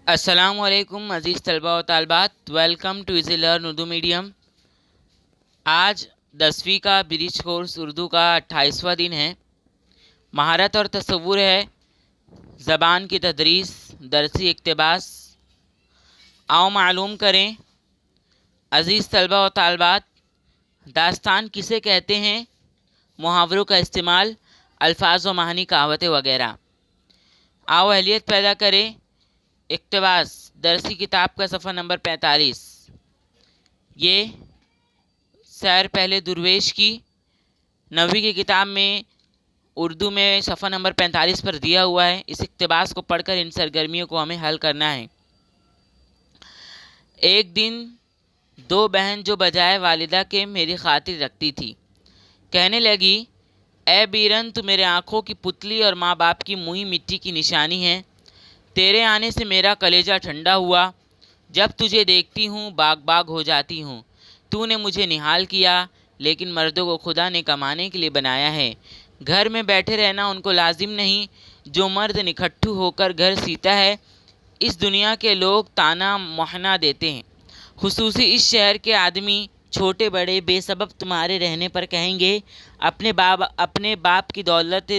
अस्सलाम वालेकुम अज़ीज़ तलबा व तालबात, welcome to easy learn Urdu medium. आज 10वीं का ब्रिज कोर्स उर्दू का 28वां दिन है। महारत और तसव्वुर है, ज़बान की तदरीस, दरसी इक़्तिबास। आओ मालूम करें अज़ीज़ तलबा व तालबात, दास्तान किसे कहते हैं, मुहावरों का इस्तेमाल, अल्फाज व मानी, कहावतें वगैरह। आओ अहलियत पैदा करें। इक़्तिबास दरसी किताब का सफ़ा नंबर 45। ये सैर पहले दुर्वेश की 9वीं की किताब में उर्दू में सफ़ा नंबर 45 पर दिया हुआ है। इस इक़्तिबास को पढ़कर इन सरगर्मियों को हमें हल करना है। एक दिन दो बहन जो बजाय वालिदा के मेरी खातिर रखती थी, कहने लगी, ए बीरन, तू मेरे आँखों की पुतली और माँ बाप की मुई मिट्टी की निशानी है। तेरे आने से मेरा कलेजा ठंडा हुआ। जब तुझे देखती हूँ बाग बाग हो जाती हूँ। तूने मुझे निहाल किया, लेकिन मर्दों को खुदा ने कमाने के लिए बनाया है। घर में बैठे रहना उनको लाजिम नहीं। जो मर्द निकट्ठू होकर घर सीता है, इस दुनिया के लोग ताना मोहना देते हैं। खुसूसी इस शहर के आदमी छोटे बड़े बेसबब तुम्हारे रहने पर कहेंगे, अपने बाप की दौलत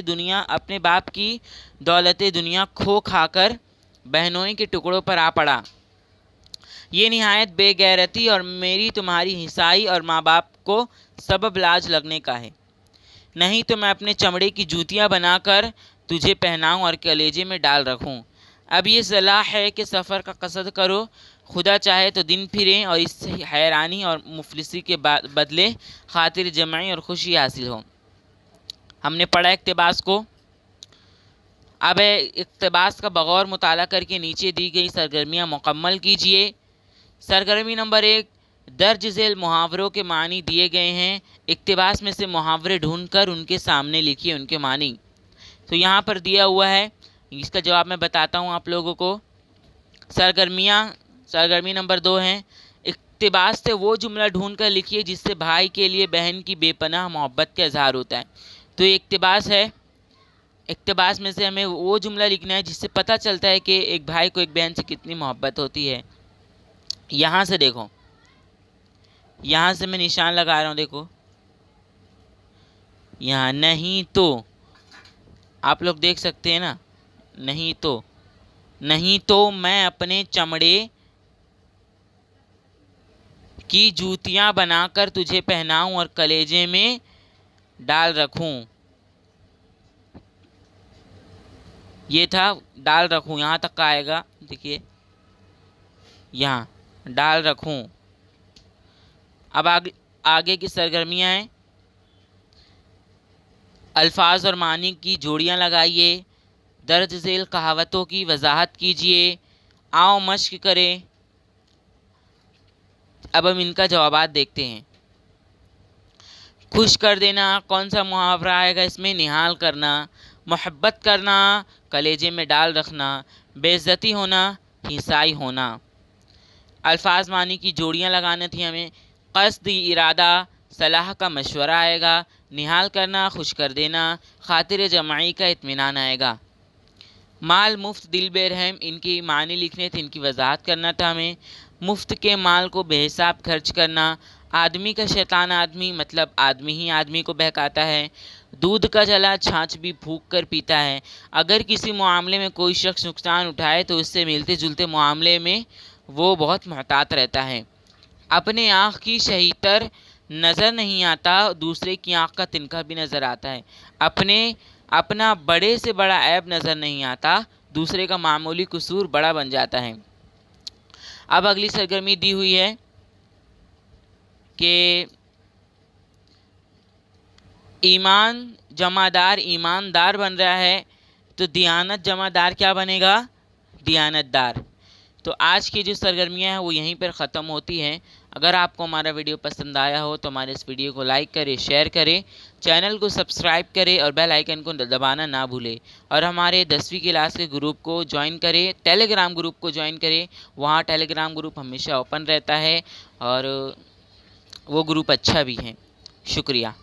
दुनिया खो खाकर बहनों के टुकड़ों पर आ पड़ा। ये निहायत बेगैरती और मेरी तुम्हारी हिसाई और माँ बाप को सबब लाज लगने का है। नहीं तो मैं अपने चमड़े की जूतियाँ बनाकर तुझे पहनाऊँ और कलेजे में डाल रखूँ। अब ये सलाह है कि सफ़र का कसद करो, खुदा चाहे तो दिन फिरें और इससे हैरानी और मुफलिसी के बदले खातिर जमाई और खुशी हासिल हो। हमने पढ़ा इक़्तिबास को। अब इक़्तिबास का बगौर मुताला करके नीचे दी गई सरगर्मियाँ मुकम्मल कीजिए। सरगर्मी नंबर 1, दर्ज झेल मुहावरों के मानी दिए गए हैं। इक़्तिबास में से मुहावरे ढूंढकर उनके सामने लिखिए उनके मानी। तो यहाँ पर दिया हुआ है, इसका जवाब मैं बताता हूँ आप लोगों को। सरगर्मी नंबर 2 है, इक़्तिबास से वो जुमला ढूंढ कर लिखिए जिससे भाई के लिए बहन की बेपनाह मोहब्बत का इजहार होता है। तो ये इक़्तिबास है। इक़्तिबास में से हमें वो जुमला लिखना है जिससे पता चलता है कि एक भाई को एक बहन से कितनी मोहब्बत होती है। यहाँ से देखो, यहाँ से मैं निशान लगा रहा हूँ, देखो यहाँ। नहीं तो आप लोग देख सकते हैं ना, नहीं तो मैं अपने चमड़े की जूतियाँ बनाकर तुझे पहनाऊं और कलेजे में डाल रखूं। ये था डाल रखूं, यहाँ तक का आएगा। देखिए यहाँ डाल रखूं। अब आगे की सरगर्मियाँ हैं। अल्फाज और मानी की जोड़ियाँ लगाइए। दर्ज झेल कहावतों की वजाहत कीजिए। आओ मश्क करें। अब हम इनका जवाबात देखते हैं। खुश कर देना, कौन सा मुहावरा आएगा इसमें? निहाल करना। मोहब्बत करना, कलेजे में डाल रखना। बेइज्जती होना, हिसाई होना। अल्फाज मानी की जोड़ियाँ लगानी थी हमें। क़स्द, इरादा, सलाह का मशवरा आएगा। निहाल करना, खुश कर देना, खातिर जमाई का इत्मीनान आएगा। माल मुफ्त दिल बेरहम, इनकी मानी लिखने थे, इनकी वजाहत करना था हमें। मुफ्त के माल को बेहिसाब खर्च करना। आदमी का शैतान आदमी, मतलब आदमी ही आदमी को बहकाता है। दूध का जला छाछ भी फूंक कर पीता है। अगर किसी मामले में कोई शख्स नुकसान उठाए तो उससे मिलते जुलते मामले में वो बहुत मोहतात रहता है। अपने आँख की शहीतर नज़र नहीं आता, दूसरे की आँख का तिनका भी नज़र आता है। अपना बड़े से बड़ा ऐब नज़र नहीं आता, दूसरे का मामूली कसूर बड़ा बन जाता है। अब अगली सरगर्मी दी हुई है कि ईमान जमादार ईमानदार बन रहा है, तो दियानत जमादार क्या बनेगा? दियानतदार। तो आज की जो सरगर्मियाँ हैं वो यहीं पर ख़त्म होती हैं। अगर आपको हमारा वीडियो पसंद आया हो तो हमारे इस वीडियो को लाइक करें, शेयर करें, चैनल को सब्सक्राइब करें और बेल आइकन को दबाना ना भूलें। और हमारे 10वीं क्लास के ग्रुप को ज्वाइन करें, टेलीग्राम ग्रुप को ज्वाइन करें। वहाँ टेलीग्राम ग्रुप हमेशा ओपन रहता है और वो ग्रुप अच्छा भी है। शुक्रिया।